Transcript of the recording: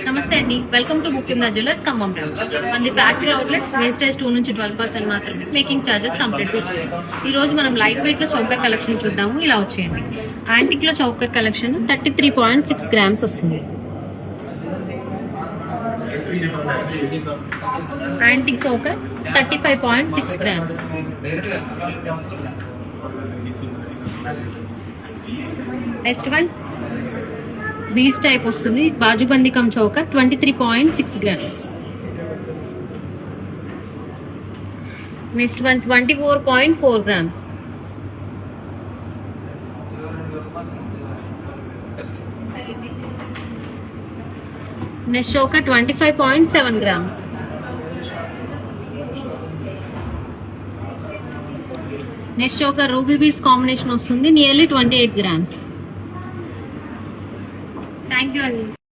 నమస్తే అండి, welcome to booking jewellers Khammam branch. మనది ఫ్యాక్టరీ అవుట్లెట్. వేస్టేజ్ 2 నుంచి 12% మాత్రమే, మేకింగ్ చార్జెస్ కంప్లీట్ గా వచ్చాయి. ఈ రోజు మనం లైట్ వెయిట్ లో చౌకర్ కలెక్షన్ చూద్దాము. ఇలా వచ్చేయండి. యాంటిక్ లో చౌకర్ కలెక్షన్ 33.6 గ్రామ్స్ వస్తుంది. Antique choker 35.6 grams. Next one beach type వస్తుంది. బాజుబందీ come choker 23.6 grams. Next one 24.4 grams. Next choker 25.7 grams. Next choker ruby beads combination వస్తుంది, నియర్లీ 28 గ్రామ్స్. థ్యాంక్ యూ అండి.